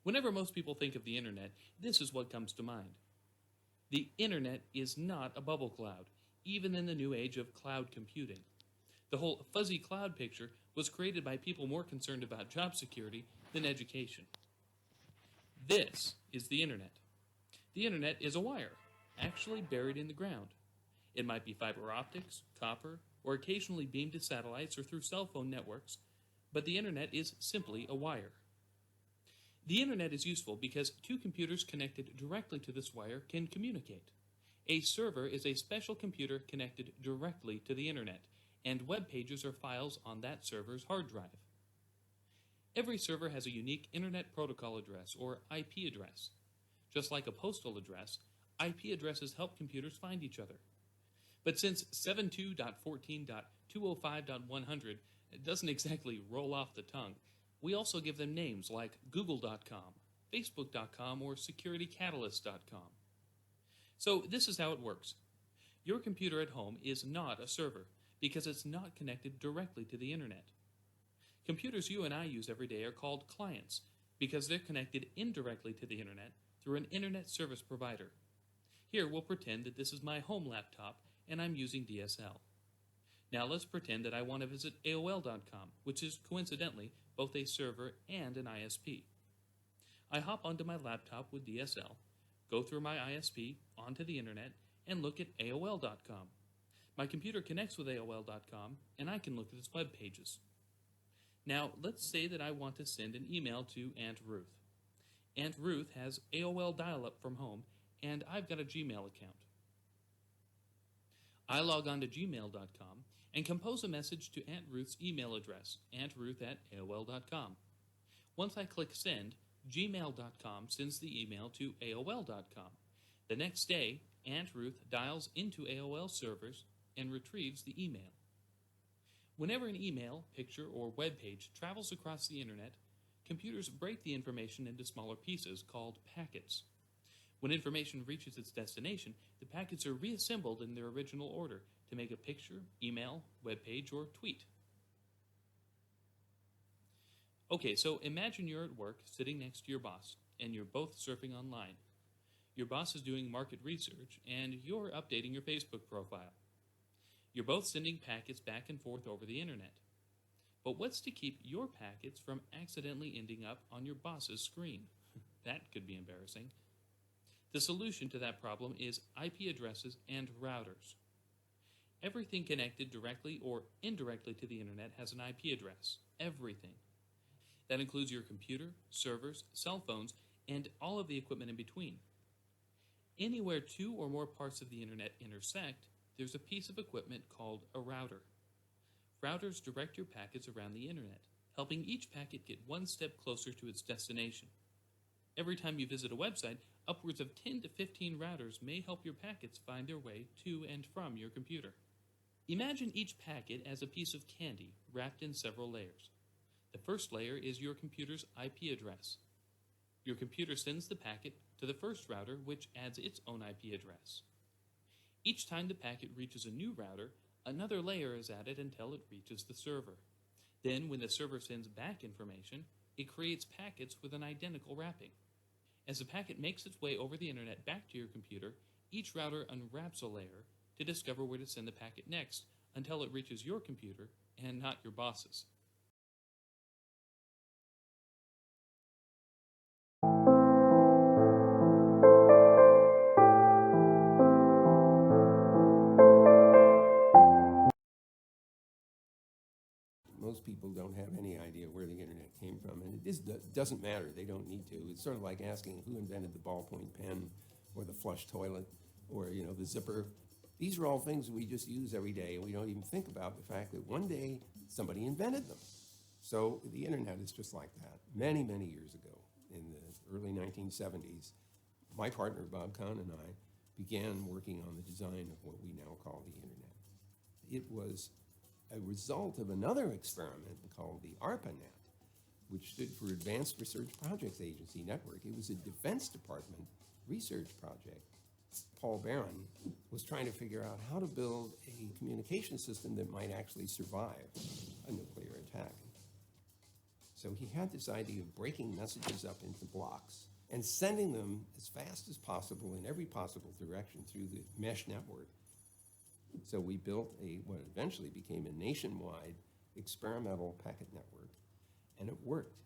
Whenever most people think of the internet, this is what comes to mind. The internet is not a bubble cloud, even in the new age of cloud computing. The whole fuzzy cloud picture was created by people more concerned about job security than education. This is the internet. The internet is a wire, actually buried in the ground. It might be fiber optics, copper, or occasionally beamed to satellites or through cell phone networks, but the internet is simply a wire. The internet is useful because two computers connected directly to this wire can communicate. A server is a special computer connected directly to the internet, and web pages are files on that server's hard drive. Every server has a unique Internet Protocol address, or IP address. Just like a postal address, IP addresses help computers find each other. But since 72.14.205.100 doesn't exactly roll off the tongue, we also give them names like Google.com, Facebook.com, or SecurityCatalyst.com. So this is how it works. Your computer at home is not a server because it's not connected directly to the internet. Computers you and I use every day are called clients because they're connected indirectly to the internet through an internet service provider. Here we'll pretend that this is my home laptop and I'm using DSL. Now let's pretend that I want to visit AOL.com, which is coincidentally both a server and an ISP. I hop onto my laptop with DSL, go through my ISP onto the internet, and look at AOL.com. My computer connects with AOL.com, and I can look at its web pages. Now, let's say that I want to send an email to Aunt Ruth. Aunt Ruth has AOL dial-up from home, and I've got a Gmail account. I log on to gmail.com and compose a message to Aunt Ruth's email address, auntruth@aol.com. Once I click send, gmail.com sends the email to aol.com. The next day, Aunt Ruth dials into AOL servers and retrieves the email. Whenever an email, picture, or web page travels across the internet, computers break the information into smaller pieces called packets. When information reaches its destination, the packets are reassembled in their original order to make a picture, email, web page, or tweet. Okay, so imagine you're at work sitting next to your boss, and you're both surfing online. Your boss is doing market research, and you're updating your Facebook profile. You're both sending packets back and forth over the internet. But what's to keep your packets from accidentally ending up on your boss's screen? That could be embarrassing. The solution to that problem is IP addresses and routers. Everything connected directly or indirectly to the internet has an IP address. Everything. That includes your computer, servers, cell phones, and all of the equipment in between. Anywhere two or more parts of the internet intersect, there's a piece of equipment called a router. Routers direct your packets around the internet, helping each packet get one step closer to its destination. Every time you visit a website, upwards of 10 to 15 routers may help your packets find their way to and from your computer. Imagine each packet as a piece of candy wrapped in several layers. The first layer is your computer's IP address. Your computer sends the packet to the first router, which adds its own IP address. Each time the packet reaches a new router, another layer is added until it reaches the server. Then, when the server sends back information, it creates packets with an identical wrapping. As the packet makes its way over the internet back to your computer, each router unwraps a layer to discover where to send the packet next until it reaches your computer and not your boss's. Most people don't have any idea where the internet came from, and it doesn't matter. They don't need to. It's sort of like asking who invented the ballpoint pen or the flush toilet or, the zipper. These are all things we just use every day, and we don't even think about the fact that one day somebody invented them. So the internet is just like that. Many, many years ago, in the early 1970s, my partner Bob Kahn and I began working on the design of what we now call the internet. It was a result of another experiment called the ARPANET, which stood for Advanced Research Projects Agency Network. It was a Defense Department research project. Paul Barron was trying to figure out how to build a communication system that might actually survive a nuclear attack. So he had this idea of breaking messages up into blocks and sending them as fast as possible in every possible direction through the mesh network. So we built what eventually became a nationwide experimental packet network, and it worked.